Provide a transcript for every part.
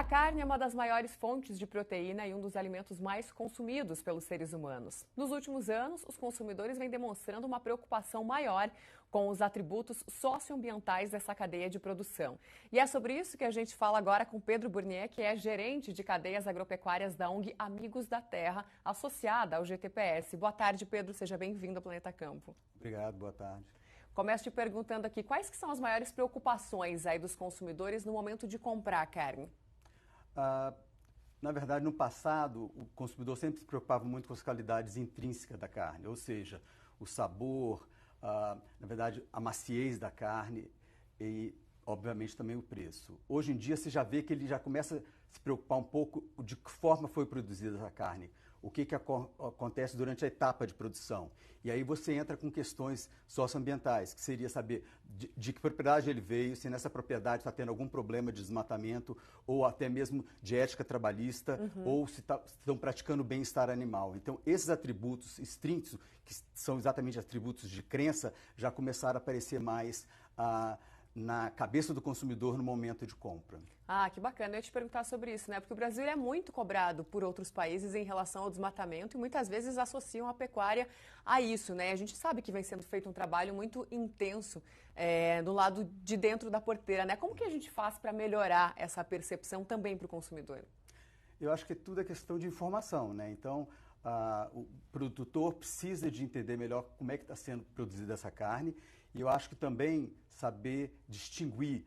carne é uma das maiores fontes de proteína e um dos alimentos mais consumidos pelos seres humanos. Nos últimos anos, os consumidores vêm demonstrando uma preocupação maior com os atributos socioambientais dessa cadeia de produção. E é sobre isso que a gente fala agora com Pedro Burnier, que é gerente de cadeias agropecuárias da ONG Amigos da Terra, associada ao GTPS. Boa tarde, Pedro. Seja bem-vindo ao Planeta Campo. Obrigado, boa tarde. Começo te perguntando aqui, quais que são as maiores preocupações aí dos consumidores no momento de comprar a carne? Na verdade, no passado, o consumidor sempre se preocupava muito com as qualidades intrínsecas da carne, ou seja, o sabor, na verdade, a maciez da carne e, obviamente, também o preço. Hoje em dia, você já vê que ele já começa a se preocupar um pouco de que forma foi produzida essa carne, o que acontece durante a etapa de produção. E aí você entra com questões socioambientais, que seria saber de que propriedade ele veio, se nessa propriedade está tendo algum problema de desmatamento, ou até mesmo de ética trabalhista, ou se estão praticando bem-estar animal. Então, esses atributos extrínsecos, que são exatamente atributos de crença, já começaram a aparecer mais na cabeça do consumidor no momento de compra. Ah, que bacana. Eu ia te perguntar sobre isso, né? Porque o Brasil é muito cobrado por outros países em relação ao desmatamento e muitas vezes associam a pecuária a isso, né? A gente sabe que vem sendo feito um trabalho muito intenso do lado de dentro da porteira, né? Como que a gente faz para melhorar essa percepção também para o consumidor? Eu acho que tudo é questão de informação, né? Então, o produtor precisa de entender melhor como é que está sendo produzida essa carne e eu acho que também saber distinguir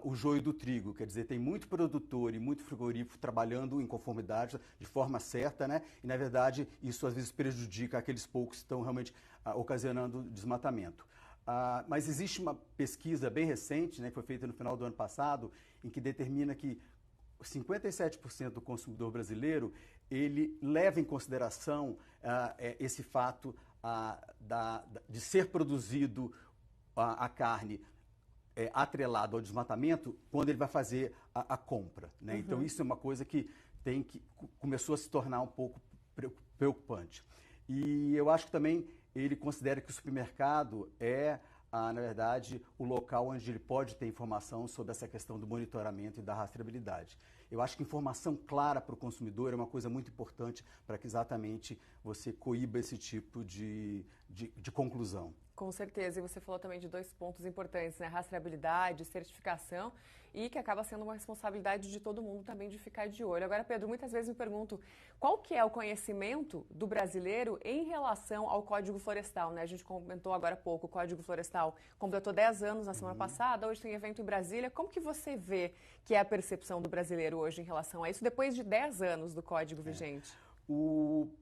o joio do trigo, quer dizer, tem muito produtor e muito frigorífico trabalhando em conformidade de forma certa, né? E na verdade isso às vezes prejudica aqueles poucos que estão realmente ocasionando desmatamento. Mas existe uma pesquisa bem recente, né, que foi feita no final do ano passado, em que determina que 57% do consumidor brasileiro ele leva em consideração esse fato de ser produzido a carne atrelado ao desmatamento quando ele vai fazer a compra, né? Então isso é uma coisa que começou a se tornar um pouco preocupante. E eu acho que também ele considera que o supermercado na verdade, o local onde ele pode ter informação sobre essa questão do monitoramento e da rastreabilidade. Eu acho que informação clara para o consumidor é uma coisa muito importante para que exatamente você coíba esse tipo de conclusão. Com certeza, e você falou também de dois pontos importantes, né? Rastreabilidade, certificação e que acaba sendo uma responsabilidade de todo mundo também de ficar de olho. Agora, Pedro, muitas vezes me pergunto qual que é o conhecimento do brasileiro em relação ao Código Florestal, né? A gente comentou agora há pouco, o Código Florestal completou 10 anos na semana passada, hoje tem evento em Brasília. Como que você vê que é a percepção do brasileiro hoje em relação a isso, depois de 10 anos do Código vigente?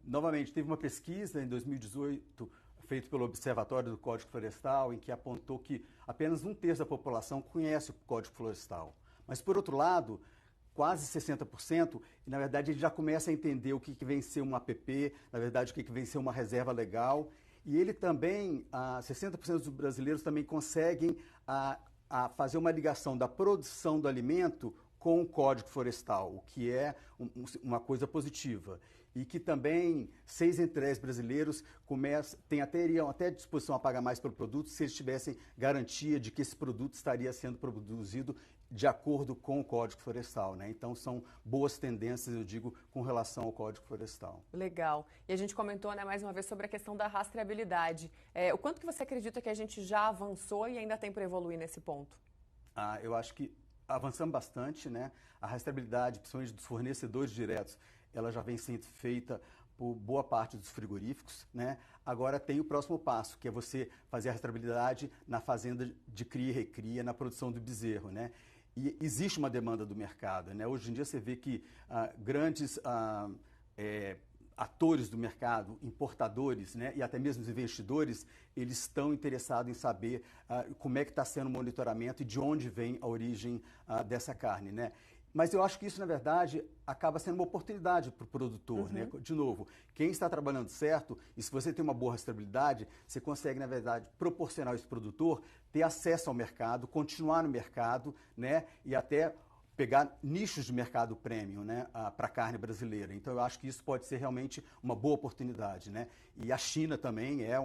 Novamente, teve uma pesquisa em 2018, feito pelo Observatório do Código Florestal, em que apontou que apenas 1/3 da população conhece o Código Florestal. Mas, por outro lado, quase 60%, e na verdade ele já começa a entender o que vem ser um APP, na verdade o que vem ser uma reserva legal. E ele também, 60% dos brasileiros também conseguem fazer uma ligação da produção do alimento com o Código Florestal, o que é uma coisa positiva. E que também 6 em 10 brasileiros teriam até disposição a pagar mais pelo produto se eles tivessem garantia de que esse produto estaria sendo produzido de acordo com o Código Florestal, né? Então são boas tendências, eu digo, com relação ao Código Florestal. Legal. E a gente comentou, né, mais uma vez sobre a questão da rastreabilidade. O quanto que você acredita que a gente já avançou e ainda tem para evoluir nesse ponto? Eu acho que avançamos bastante, né? A rastreabilidade, principalmente dos fornecedores diretos, ela já vem sendo feita por boa parte dos frigoríficos, né? Agora tem o próximo passo, que é você fazer a rastreabilidade na fazenda de cria e recria, na produção do bezerro, né? E existe uma demanda do mercado, né? Hoje em dia você vê que grandes atores do mercado, importadores, né, e até mesmo os investidores, eles estão interessados em saber como é que está sendo o monitoramento e de onde vem a origem dessa carne, né? Mas eu acho que isso, na verdade, acaba sendo uma oportunidade para o produtor, né? De novo, quem está trabalhando certo, e se você tem uma boa rastreabilidade, você consegue, na verdade, proporcionar a esse produtor ter acesso ao mercado, continuar no mercado, né? E até pegar nichos de mercado premium, né, para a carne brasileira. Então eu acho que isso pode ser realmente uma boa oportunidade, né? E a China também é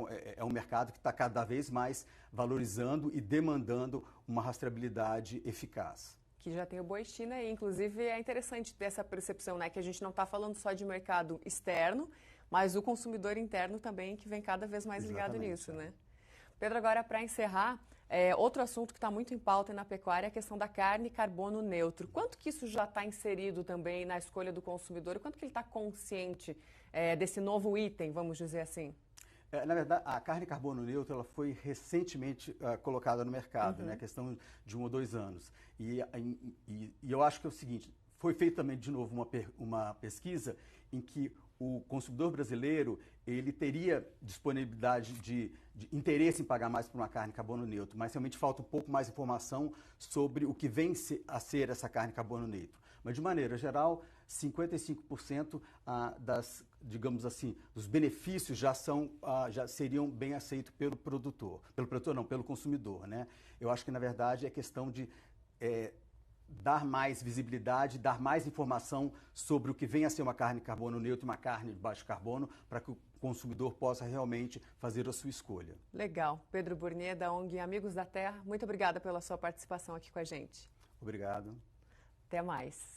um mercado que está cada vez mais valorizando e demandando uma rastreabilidade eficaz. que já tem o boi China e, inclusive, é interessante ter essa percepção, né, que a gente não está falando só de mercado externo, mas o consumidor interno também, que vem cada vez mais ligado nisso, né? Pedro, agora para encerrar, outro assunto que está muito em pauta na pecuária é a questão da carne carbono neutro. Quanto que isso já está inserido também na escolha do consumidor? Quanto que ele está consciente desse novo item, vamos dizer assim? Na verdade, a carne carbono neutro ela foi recentemente colocada no mercado, né? Questão de 1 ou 2 anos. E eu acho que é o seguinte, foi feita também, de novo, uma pesquisa em que o consumidor brasileiro ele teria disponibilidade de interesse em pagar mais por uma carne carbono neutro, mas realmente falta um pouco mais de informação sobre o que vem a ser essa carne carbono neutro. Mas, de maneira geral, 55% digamos assim, dos benefícios já seriam bem aceitos pelo produtor. Pelo produtor não, pelo consumidor, né? Eu acho que, na verdade, é questão de dar mais visibilidade, dar mais informação sobre o que vem a ser uma carne carbono neutra, uma carne de baixo carbono, para que o consumidor possa realmente fazer a sua escolha. Legal. Pedro Burnier, da ONG Amigos da Terra, muito obrigada pela sua participação aqui com a gente. Obrigado. Até mais.